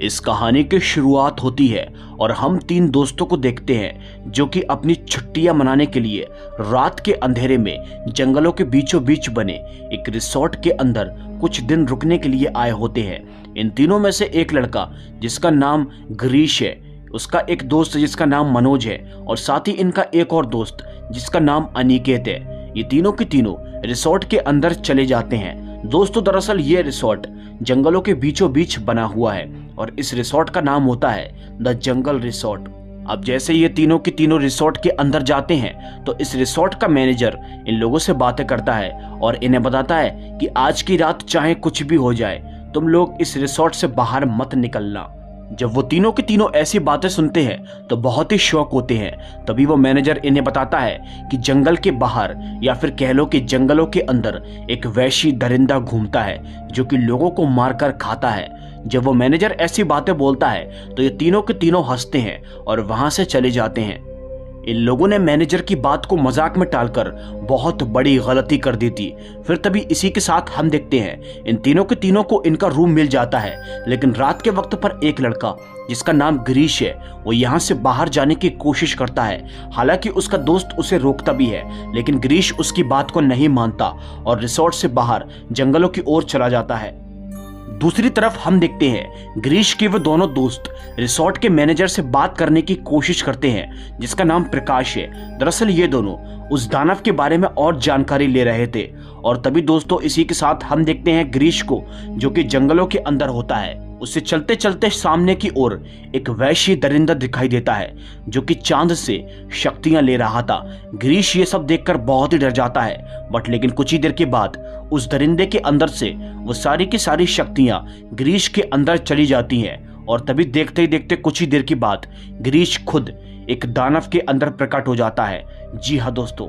इस कहानी की शुरुआत होती है और हम तीन दोस्तों को देखते हैं जो कि अपनी छुट्टियां मनाने के लिए रात के अंधेरे में जंगलों के बीचों बीच बने एक रिसोर्ट के अंदर कुछ दिन रुकने के लिए आए होते हैं। इन तीनों में से एक लड़का जिसका नाम गिरीश है, उसका एक दोस्त जिसका नाम मनोज है और साथ ही इनका एक और दोस्त जिसका नाम अनिकेत है। ये तीनों के तीनों रिसोर्ट के अंदर चले जाते हैं। दोस्तों, दरअसल ये रिसोर्ट जंगलों के बीचों बीच बना हुआ है और इस रिसोर्ट का नाम होता है द जंगल रिसोर्ट। अब जैसे ये तीनों के तीनों रिसोर्ट के अंदर जाते हैं तो इस रिसोर्ट का मैनेजर इन लोगों से बातें करता है और इन्हें बताता है कि आज की रात चाहे कुछ भी हो जाए, तुम लोग इस रिसोर्ट से बाहर मत निकलना। जब वो तीनों के तीनों ऐसी बातें सुनते हैं तो बहुत ही शौक होते हैं। तभी वो मैनेजर इन्हें बताता है कि जंगल के बाहर या फिर कह लो कि जंगलों के अंदर एक वैशी दरिंदा घूमता है जो कि लोगों को मारकर खाता है। जब वो मैनेजर ऐसी बातें बोलता है तो ये तीनों के तीनों हंसते हैं और वहां से चले जाते हैं। इन लोगों ने मैनेजर की बात को मजाक में टालकर बहुत बड़ी गलती कर दी थी। फिर तभी इसी के साथ हम देखते हैं इन तीनों के तीनों को इनका रूम मिल जाता है, लेकिन रात के वक्त पर एक लड़का जिसका नाम गिरीश है वो यहाँ से बाहर जाने की कोशिश करता है। हालांकि उसका दोस्त उसे रोकता भी है, लेकिन गिरीश उसकी बात को नहीं मानता और रिसोर्ट से बाहर जंगलों की ओर चला जाता है। दूसरी तरफ हम देखते हैं गिरीश के वो दोनों दोस्त रिसोर्ट के मैनेजर से बात करने की कोशिश करते हैं जिसका नाम प्रकाश है। दरअसल ये दोनों उस दानव के बारे में और जानकारी ले रहे थे और तभी दोस्तों इसी के साथ हम देखते हैं गिरीश को जो कि जंगलों के अंदर होता है। उससे चलते चलते सामने की ओर एक वैशी दरिंदा दिखाई देता है जो कि चांद से शक्तियां ले रहा था। गिरीश ये सब देखकर बहुत ही डर जाता है, लेकिन कुछ ही देर के बाद उस दरिंदे के अंदर से वो सारी की सारी शक्तियां गिरीश के अंदर चली जाती हैं और तभी देखते ही देखते कुछ ही देर के बाद गिरीश खुद एक दानव के अंदर प्रकट हो जाता है। जी हाँ दोस्तों,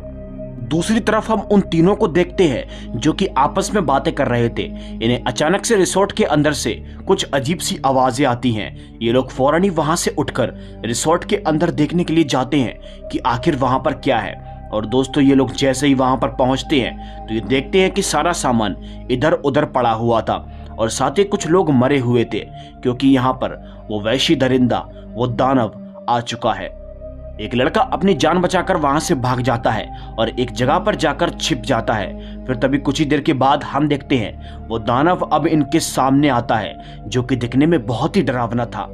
दूसरी तरफ हम उन तीनों को देखते हैं जो कि आपस में बातें कर रहे थे। इन्हें अचानक से रिसोर्ट के अंदर से कुछ अजीब सी आवाजें आती हैं। ये लोग फौरन ही वहां से उठकर रिसोर्ट के अंदर देखने के लिए जाते हैं कि आखिर वहां पर क्या है। और दोस्तों, ये लोग जैसे ही वहां पर पहुंचते हैं तो ये देखते हैं कि सारा सामान इधर उधर पड़ा हुआ था और साथ ही कुछ लोग मरे हुए थे क्योंकि यहाँ पर वो वैशी दरिंदा, वो दानव आ चुका है। एक लड़का अपनी जान बचाकर वहां से भाग जाता है और एक जगह पर जाकर छिप जाता है। फिर तभी कुछ ही देर के बाद हम देखते हैं वो दानव अब इनके सामने आता है जो कि दिखने में बहुत ही डरावना था।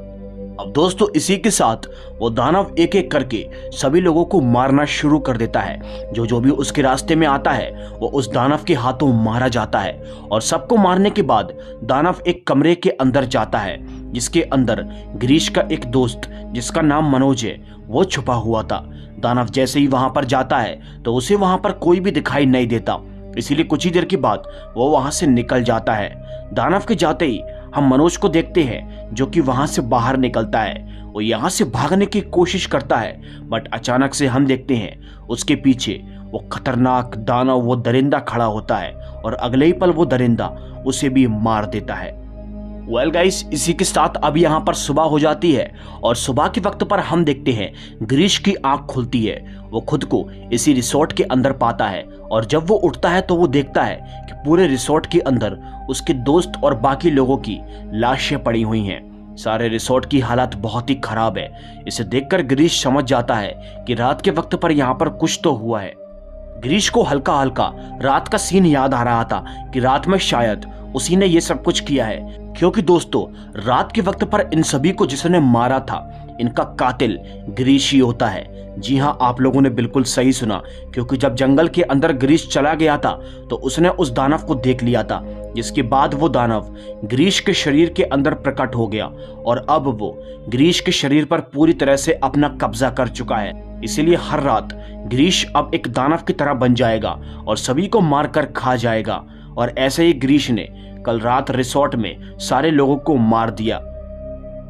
अब दोस्तों, इसी के साथ वो दानव एक एक करके सभी लोगों को मारना शुरू कर देता है। जो भी उसके रास्ते में आता है वो उस दानव के हाथों मारा जाता है और सबको मारने के बाद दानव एक कमरे के अंदर जाता है जिसके अंदर गिरीश का एक दोस्त जिसका नाम मनोज है वो छुपा हुआ था। दानव जैसे ही वहां पर जाता है तो उसे वहां पर कोई भी दिखाई नहीं देता, इसीलिए कुछ ही देर के बाद वो वहां से निकल जाता है। दानव के जाते ही हम मनोज को देखते हैं जो कि वहां से बाहर निकलता है। वो यहाँ से भागने की कोशिश करता है, बट अचानक से हम देखते हैं उसके पीछे वो खतरनाक दानव, वो दरिंदा खड़ा होता है और अगले ही पल वो दरिंदा उसे भी मार देता है। वेल गाइस, इसी के साथ अब यहाँ पर सुबह हो जाती है और सुबह के वक्त पर हम देखते हैं गिरीश की आंख खुलती है। वो खुद को इसी रिसोर्ट के अंदर पाता है और जब वो उठता है तो वो देखता है कि पूरे रिसोर्ट के अंदर उसके दोस्त और बाकी लोगों की लाशें पड़ी हुई हैं। सारे रिसोर्ट की हालत बहुत ही खराब है। इसे देखकर गिरीश समझ जाता है कि रात के वक्त पर यहाँ पर कुछ तो हुआ है। गिरीश को हल्का हल्का रात का सीन याद आ रहा था कि रात में शायद उसी ने ये सब कुछ किया है, क्योंकि दोस्तों रात के वक्त पर इन सभी को जिसने मारा था इनका कातिल गिरीश ही होता है। जी हाँ, आप लोगों ने बिल्कुल सही सुना, क्योंकि जब जंगल के अंदर गिरीश चला गया था तो उसने उस दानव को देख लिया था, जिसके बाद वो दानव गिरीश के शरीर के अंदर प्रकट हो गया और अब वो गिरीश के शरीर पर पूरी तरह से अपना कब्जा कर चुका है। इसीलिए हर रात गिरीश अब एक दानव की तरह बन जाएगा और सभी को मारकर खा जाएगा। और ऐसे ही गिरीश ने कल रात रिसोर्ट में सारे लोगों को मार दिया।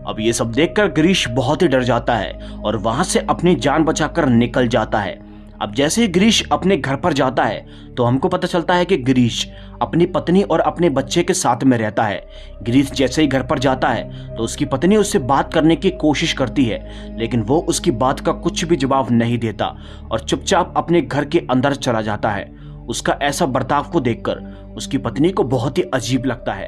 अब ये सब देखकर गिरीश बहुत ही डर जाता है और वहां से अपनी जान बचाकर निकल जाता है। अब जैसे ही गिरीश अपने घर पर जाता है तो हमको पता चलता है कि गिरीश अपनी पत्नी और अपने बच्चे के साथ में रहता है। गिरीश जैसे ही घर पर जाता है तो उसकी पत्नी उससे बात करने की कोशिश करती है, लेकिन वो उसकी बात का कुछ भी जवाब नहीं देता और चुपचाप अपने घर के अंदर चला जाता है। उसका ऐसा बर्ताव को देखकर उसकी पत्नी को बहुत ही अजीब लगता है।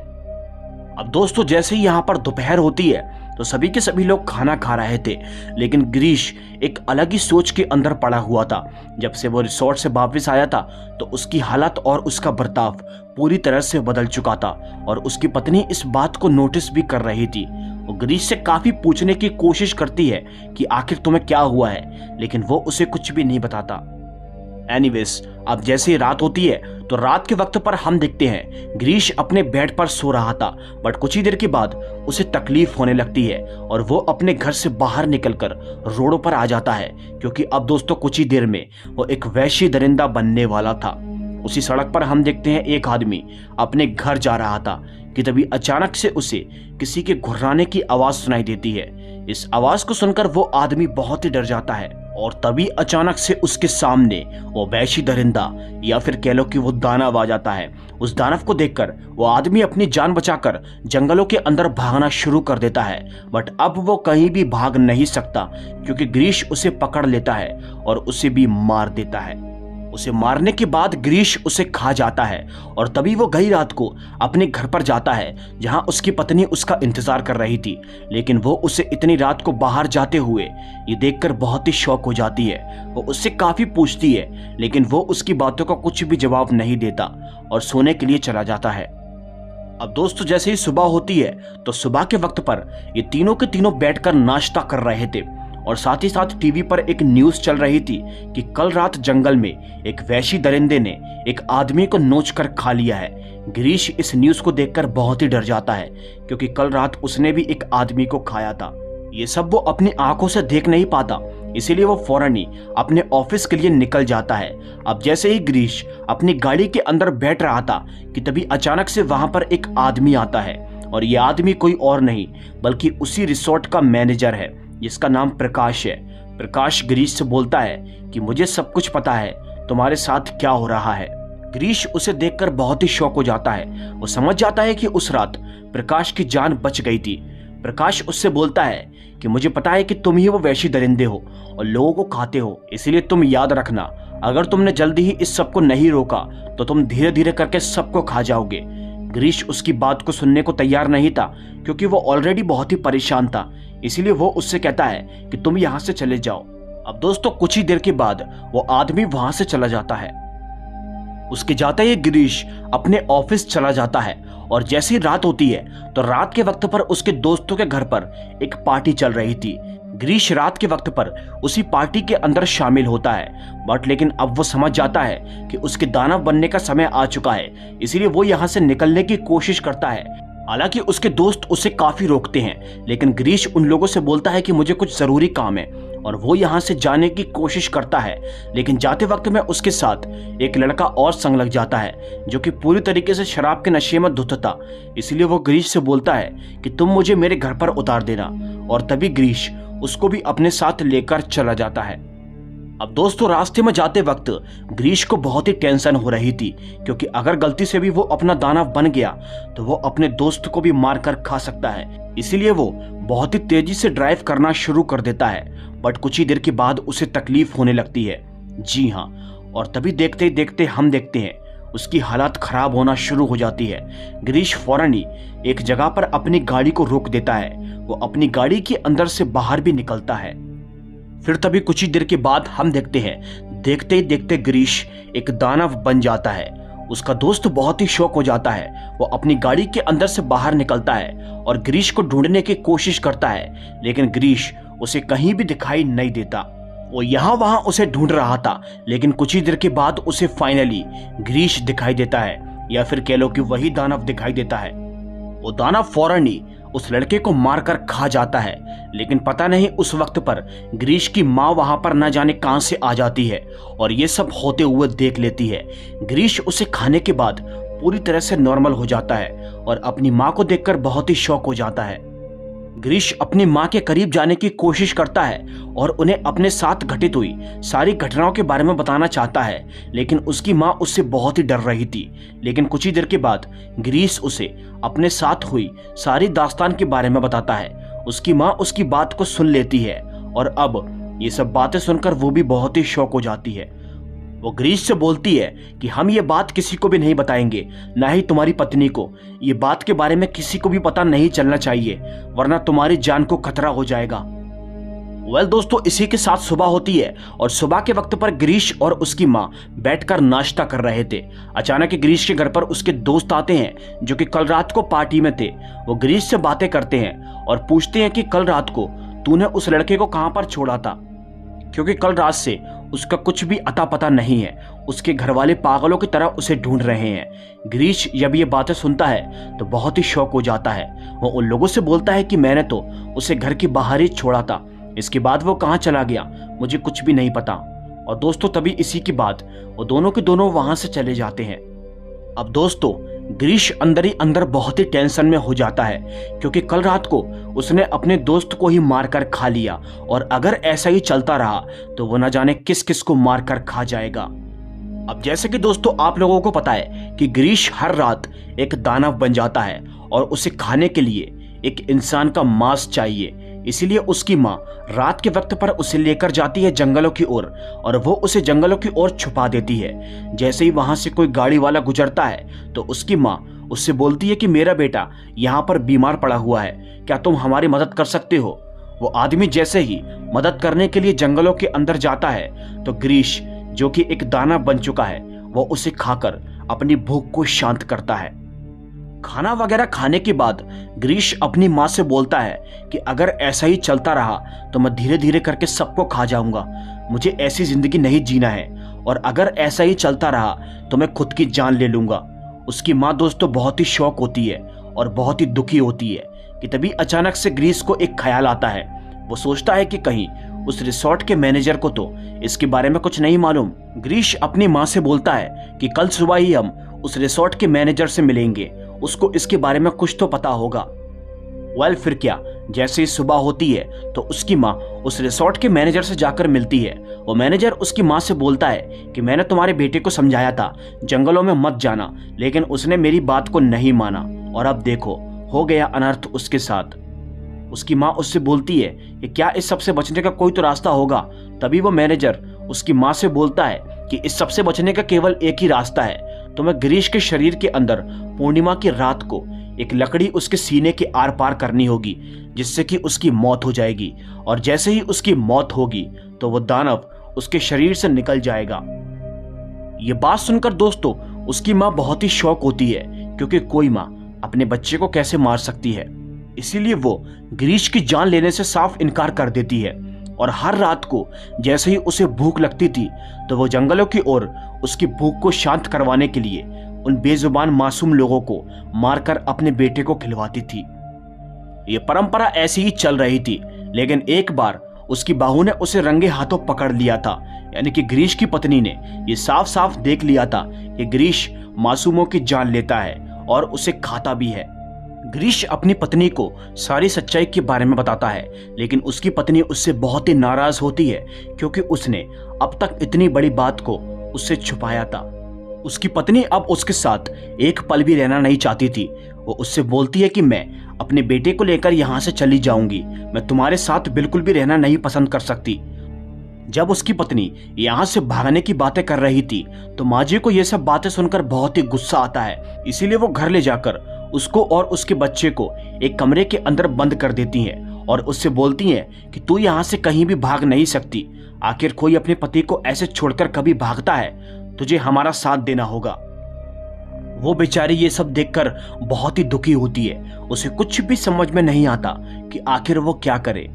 अब दोस्तों जैसे ही यहाँ पर दोपहर होती है तो सभी के सभी लोग खाना खा रहे थे, लेकिन गिरीश एक अलग ही सोच के अंदर पड़ा हुआ था। जब से वो रिसोर्ट से वापस आया था तो उसकी हालत और उसका बर्ताव पूरी तरह से बदल चुका था और उसकी पत्नी इस बात को नोटिस भी कर रही थी। वो गिरीश से काफी पूछने की कोशिश करती है कि आखिर तुम्हें क्या हुआ है, लेकिन वो उसे कुछ भी नहीं बताता। एनीवेज, अब जैसे ही रात होती है तो रात के वक्त पर हम देखते हैं गिरीश अपने बेड पर सो रहा था, बट कुछ ही देर के बाद उसे तकलीफ होने लगती है और वो अपने घर से बाहर निकलकर रोडों पर आ जाता है, क्योंकि अब दोस्तों कुछ ही देर में वो एक वहशी दरिंदा बनने वाला था। उसी सड़क पर हम देखते हैं एक आदमी अपने घर जा रहा था कि तभी अचानक से उसे किसी के घुर्राने की आवाज सुनाई देती है। इस आवाज को सुनकर वो आदमी बहुत ही डर जाता है और तभी अचानक से उसके सामने वो वहशी दरिंदा या फिर कह लो कि वो दानव आ जाता है। उस दानव को देखकर वो आदमी अपनी जान बचाकर जंगलों के अंदर भागना शुरू कर देता है, बट अब वो कहीं भी भाग नहीं सकता क्योंकि गिरीश उसे पकड़ लेता है और उसे भी मार देता है। उसे मारने के बाद गिरीश उसे खा जाता है और तभी वो गई रात को अपने घर पर जाता है जहां उसकी पत्नी उसका इंतजार कर रही थी, लेकिन वो उसे इतनी रात को बाहर जाते हुए ये देखकर बहुत ही शौक हो जाती है। वो उससे काफी पूछती है लेकिन वो उसकी बातों का कुछ भी जवाब नहीं देता और सोने के लिए चला जाता है। अब दोस्तों जैसे ही सुबह होती है तो सुबह के वक्त पर ये तीनों के तीनों बैठकर नाश्ता कर रहे थे और साथ ही साथ टीवी पर एक न्यूज चल रही थी कि कल रात जंगल में एक वहशी दरिंदे ने एक आदमी को नोच कर खा लिया है। गिरीश इस न्यूज को देखकर बहुत ही डर जाता है क्योंकि कल रात उसने भी एक आदमी को खाया था। ये सब वो अपनी आंखों से देख नहीं पाता, इसीलिए वो फौरन ही अपने ऑफिस के लिए निकल जाता है। अब जैसे ही गिरीश अपनी गाड़ी के अंदर बैठ रहा था कि तभी अचानक से वहां पर एक आदमी आता है और ये आदमी कोई और नहीं बल्कि उसी रिसोर्ट का मैनेजर है जिसका नाम प्रकाश है। प्रकाश गिरीश से बोलता है कि मुझे सब कुछ पता है, तुम्हारे साथ क्या हो रहा है। गिरीश उसे देखकर बहुत ही शॉक हो जाता है। वो समझ जाता है कि उस रात प्रकाश की जान बच गई थी। प्रकाश उससे बोलता है कि मुझे पता है कि तुम ही वो वहशी दरिंदे हो और लोगों को खाते हो, इसलिए तुम याद रखना, अगर तुमने जल्दी ही इस सब को नहीं रोका तो तुम धीरे धीरे करके सबको खा जाओगे। गिरीश उसकी बात को सुनने को तैयार नहीं था क्योंकि वो ऑलरेडी बहुत ही परेशान था, इसीलिए वो उससे कहता है कि तुम यहाँ से चले जाओ। अब दोस्तों कुछ ही देर के बाद वो आदमी वहां से चला जाता है। उसके जाते ही गिरीश अपने ऑफिस चला जाता है और जैसी रात होती है तो रात के वक्त पर उसके दोस्तों के घर पर एक पार्टी चल रही थी। गिरीश रात के वक्त पर उसी पार्टी के अंदर शामिल होता है, बट लेकिन अब वो समझ जाता है कि उसके दानव बनने का समय आ चुका है, इसीलिए वो यहाँ से निकलने की कोशिश करता है। हालांकि उसके दोस्त उसे काफी रोकते हैं, लेकिन गिरीश उन लोगों से बोलता है कि मुझे कुछ जरूरी काम है और वो यहाँ से जाने की कोशिश करता है, लेकिन जाते वक्त में उसके साथ एक लड़का और संग लग जाता है जो कि पूरी तरीके से शराब के नशे में धुत था। इसलिए वो गिरीश से बोलता है कि तुम मुझे मेरे घर पर उतार देना, और तभी गिरीश उसको भी अपने साथ लेकर चला जाता है। अब दोस्तों रास्ते में जाते वक्त गिरीश को बहुत ही टेंशन हो रही थी क्योंकि अगर गलती से भी वो अपना दानव बन गया तो वो अपने दोस्त को भी मारकर खा सकता है। इसीलिए वो बहुत ही तेजी से ड्राइव करना शुरू कर देता है, बट कुछ ही देर के बाद उसे तकलीफ होने लगती है। जी हाँ, और तभी देखते ही देखते हम देखते हैं उसकी हालत खराब होना शुरू हो जाती है। गिरीश फौरन ही एक जगह पर अपनी गाड़ी को रोक देता है। वो अपनी गाड़ी के अंदर से बाहर भी निकलता है। फिर तभी कुछ ही देर के बाद हम देखते हैं देखते ही देखते गिरीश एक दानव बन जाता है। उसका दोस्त बहुत ही शौक हो जाता है। वो अपनी गाड़ी के अंदर से बाहर निकलता है और गिरीश को ढूंढने की कोशिश करता है, लेकिन गिरीश उसे कहीं भी दिखाई नहीं देता। वो यहाँ वहां उसे ढूंढ रहा था, लेकिन कुछ ही देर के बाद उसे फाइनली गिरीश दिखाई देता है, या फिर कह लो कि वही दानव दिखाई देता है। वो दानव फौरन ही उस लड़के को मारकर खा जाता है, लेकिन पता नहीं उस वक्त पर गिरीश की माँ वहां पर न जाने कहां से आ जाती है और ये सब होते हुए देख लेती है। गिरीश उसे खाने के बाद पूरी तरह से नॉर्मल हो जाता है और अपनी माँ को देखकर बहुत ही शॉक हो जाता है। गिरीश अपनी माँ के करीब जाने की कोशिश करता है और उन्हें अपने साथ घटित हुई सारी घटनाओं के बारे में बताना चाहता है, लेकिन उसकी माँ उससे बहुत ही डर रही थी। लेकिन कुछ ही देर के बाद गिरीश उसे अपने साथ हुई सारी दास्तान के बारे में बताता है। उसकी माँ उसकी बात को सुन लेती है और अब ये सब बातें सुनकर वो भी बहुत ही शॉक हो जाती है। वो ग्रीश से बोलती है कि हम ये बात किसी को भी नहीं बताएंगे, ना ही तुम्हारी पत्नी को। ये बात के बारे में किसी को भी पता नहीं चलना चाहिए, वरना तुम्हारी जान को खतरा हो जाएगा। दोस्तों, इसी के साथ सुबह होती है और सुबह के वक्त पर ग्रीश और उसकी माँ बैठकर नाश्ता कर रहे थे। अचानक ग्रीश के घर पर उसके दोस्त आते हैं जो कि कल रात को पार्टी में थे। वो ग्रीश से बातें करते हैं और पूछते हैं कि कल रात को तूने उस लड़के को कहां पर छोड़ा था, क्योंकि कल रात से उसका कुछ भी अता पता नहीं है। उसके घर वाले पागलों की तरह उसे ढूंढ रहे हैं। ग्रीश जब ये बातें सुनता है तो बहुत ही शौक हो जाता है। वो उन लोगों से बोलता है कि मैंने तो उसे घर के बाहर ही छोड़ा था, इसके बाद वो कहाँ चला गया मुझे कुछ भी नहीं पता। और दोस्तों, तभी इसी के बाद वो दोनों के दोनों वहां से चले जाते हैं। अब दोस्तों, ग्रीश अंदर ही अंदर बहुत ही टेंशन में हो जाता है, क्योंकि कल रात को उसने अपने दोस्त को ही मारकर खा लिया, और अगर ऐसा ही चलता रहा तो वो न जाने किस किस को मारकर खा जाएगा। अब जैसे कि दोस्तों आप लोगों को पता है कि ग्रीश हर रात एक दानव बन जाता है और उसे खाने के लिए एक इंसान का मांस चाहिए। इसीलिए उसकी माँ रात के वक्त पर उसे लेकर जाती है जंगलों की ओर, और वो उसे जंगलों की ओर छुपा देती है। जैसे ही वहां से कोई गाड़ी वाला गुजरता है तो उसकी माँ उससे बोलती है कि मेरा बेटा यहाँ पर बीमार पड़ा हुआ है, क्या तुम हमारी मदद कर सकते हो। वो आदमी जैसे ही मदद करने के लिए जंगलों के अंदर जाता है तो ग्रीश, जो कि एक दाना बन चुका है, वो उसे खाकर अपनी भूख को शांत करता है। खाना वगैरह खाने के बाद ग्रीश अपनी माँ से बोलता है कि अगर ऐसा ही चलता रहा तो मैं धीरे धीरे करके सबको खा जाऊंगा, मुझे ऐसी जिंदगी नहीं जीना है, और अगर ऐसा ही चलता रहा तो मैं खुद की जान ले लूंगा। उसकी माँ दोस्तों बहुत ही शौक होती है और बहुत ही दुखी होती है कि तभी अचानक से ग्रीश को एक ख्याल आता है। वो सोचता है कि कहीं उस रिसोर्ट के मैनेजर को तो इसके बारे में कुछ नहीं मालूम। ग्रीश अपनी माँ से बोलता है कि कल सुबह ही हम उस रिसोर्ट के मैनेजर से मिलेंगे, उसको इसके बारे में कुछ तो पता होगा। फिर क्या, जैसे ही सुबह होती है तो उसकी माँ उस रिसोर्ट के मैनेजर से जाकर मिलती है। वो मैनेजर उसकी माँ से बोलता है कि मैंने तुम्हारे बेटे को समझाया था जंगलों में मत जाना, लेकिन उसने मेरी बात को नहीं माना, और अब देखो हो गया अनर्थ उसके साथ। उसकी माँ उससे बोलती है कि क्या इस सबसे बचने का कोई तो रास्ता होगा। तभी वो मैनेजर उसकी माँ से बोलता है कि इस सबसे बचने का केवल एक ही रास्ता है, तुम्हें ग्रीश के शरीर के अंदर पूर्णिमा की रात को एक लकड़ी उसके सीने के आर पार करनी होगी, जिससे कि उसकी मौत हो जाएगी, और जैसे ही उसकी मौत होगी तो वो दानव उसके शरीर से निकल जाएगा। ये बात सुनकर दोस्तों उसकी माँ बहुत ही शौक होती है, क्योंकि कोई माँ अपने बच्चे को कैसे मार सकती है। इसीलिए वो ग्रीश की जान लेने से साफ इनकार कर देती है, और हर रात को जैसे ही उसे भूख लगती थी तो वो जंगलों की ओर उसकी भूख को शांत करवाने के लिए उन बेजुबान मासूम लोगों को मारकर अपने बेटे को खिलवाती थी। ये परंपरा ऐसी ही चल रही थी, लेकिन एक बार उसकी बहू ने उसे रंगे हाथों पकड़ लिया था। यानी कि ग्रीश की पत्नी ने ये साफ साफ देख लिया था कि ग्रीश मासूमों की जान लेता है और उसे खाता भी है। ग्रीश अपनी पत्नी को सारी सच्चाई के बारे में बताता है, लेकिन उसकी पत्नी उससे बहुत ही नाराज होती है, क्योंकि उसने अब तक इतनी बड़ी बात को उससे छुपाया था। उसकी पत्नी अब उसके साथ एक पल भी रहना नहीं चाहती थी। वो उससे बोलती है कि मैं अपने बेटे को लेकर यहाँ से चली जाऊंगी, मैं तुम्हारे साथ बिल्कुल भी रहना नहीं पसंद कर सकती। जब उसकी पत्नी यहाँ से भागने की बातें कर रही थी तो माँ जी को ये सब बातें सुनकर बहुत ही गुस्सा आता है। इसीलिए वो घर ले जाकर उसको और उसके बच्चे को एक कमरे के अंदर बंद कर देती हैं और उससे बोलती हैं कि तू यहाँ से कहीं भी भाग नहीं सकती। आखिर कोई अपने पति को ऐसे छोड़कर कभी भागता है, तुझे हमारा साथ देना होगा। वो बेचारी ये सब देखकर बहुत ही दुखी होती है। उसे कुछ भी समझ में नहीं आता कि आखिर वो क्या करे।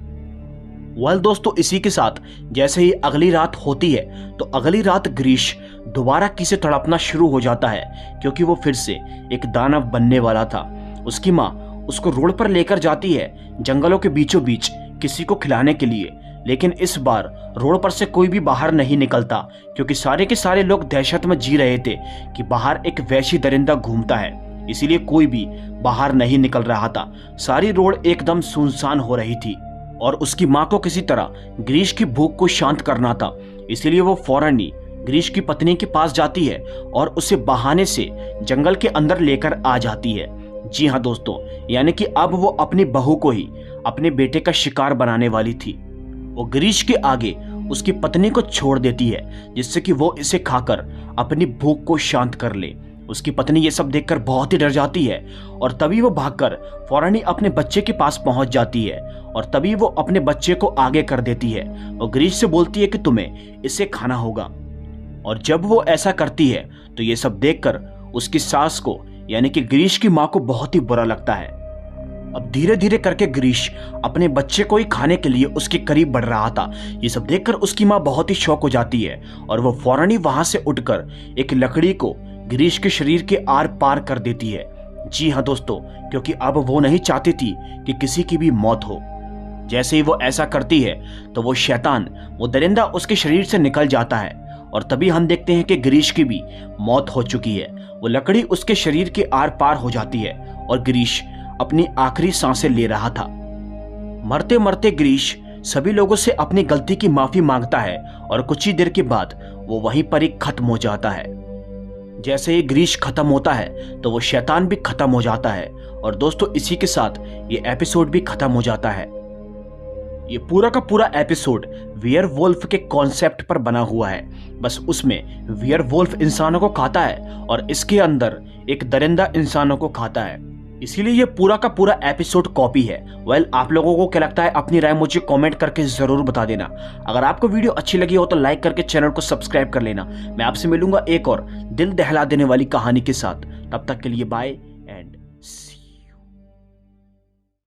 दोस्तों इसी के साथ जैसे ही अगली रात होती है तो अगली रात ग्रीश दोबारा किसे तड़पना शुरू हो जाता है, क्योंकि वो फिर से एक दानव बनने वाला था। उसकी माँ उसको रोड पर लेकर जाती है जंगलों के बीचों बीच किसी को खिलाने के लिए, लेकिन इस बार रोड पर से कोई भी बाहर नहीं निकलता, क्योंकि सारे के सारे लोग दहशत में जी रहे थे कि बाहर एक वैशी दरिंदा घूमता है। इसीलिए कोई भी बाहर नहीं निकल रहा था। सारी रोड एकदम सुनसान हो रही थी और उसकी माँ को किसी तरह ग्रीश की भूख को शांत करना था। इसीलिए वो फौरन ही ग्रीश की पत्नी के पास जाती है और उसे बहाने से जंगल के अंदर लेकर आ जाती है। जी हाँ दोस्तों, यानी कि अब वो अपनी बहू को ही अपने बेटे का शिकार बनाने वाली थी। वो ग्रीश के आगे उसकी पत्नी को छोड़ देती है, जिससे कि वो इसे खाकर अपनी भूख को शांत कर ले। उसकी पत्नी ये सब देखकर बहुत ही डर जाती है और तभी वो भागकर फौरन ही अपने बच्चे के पास पहुंच जाती है और तभी वो अपने बच्चे को आगे कर देती है और ग्रीश से बोलती है कि तुम्हें इसे खाना होगा। और जब वो ऐसा करती है तो ये सब देखकर उसकी सास को यानी कि ग्रीश की माँ को बहुत ही बुरा लगता है। अब धीरे धीरे करके ग्रीश अपने बच्चे को ही खाने के लिए उसके करीब बढ़ रहा था। ये सब देखकर उसकी माँ बहुत ही शॉक हो जाती है और वो फौरन ही वहां से उठकर एक लकड़ी को ग्रीश के शरीर के आर पार कर देती है। जी हाँ दोस्तों, क्योंकि अब वो नहीं चाहती थी कि किसी की भी मौत हो। जैसे ही वो ऐसा करती है तो वो शैतान, वो दरिंदा उसके शरीर से निकल जाता है और तभी हम देखते हैं कि ग्रीश की भी मौत हो चुकी है। वो लकड़ी उसके शरीर के आर पार हो जाती है और ग्रीश अपनी आखिरी सांसें ले रहा था। मरते मरते ग्रीश सभी लोगों से अपनी गलती की माफी मांगता है और कुछ ही देर के बाद वो वहीं पर ही खत्म हो जाता है। जैसे ही ग्रीश खत्म होता है तो वो शैतान भी खत्म हो जाता है। और दोस्तों इसी के साथ ये एपिसोड भी खत्म हो जाता है। ये पूरा का पूरा एपिसोड वेयरवुल्फ के कॉन्सेप्ट पर बना हुआ है। बस उसमें वेयरवुल्फ इंसानों को खाता है और इसके अंदर एक दरिंदा इंसानों को खाता है, इसीलिए ये पूरा का पूरा एपिसोड कॉपी है। वेल, आप लोगों को क्या लगता है अपनी राय मुझे कमेंट करके जरूर बता देना। अगर आपको वीडियो अच्छी लगी हो तो लाइक करके चैनल को सब्सक्राइब कर लेना। मैं आपसे मिलूंगा एक और दिल दहला देने वाली कहानी के साथ। तब तक के लिए बाय।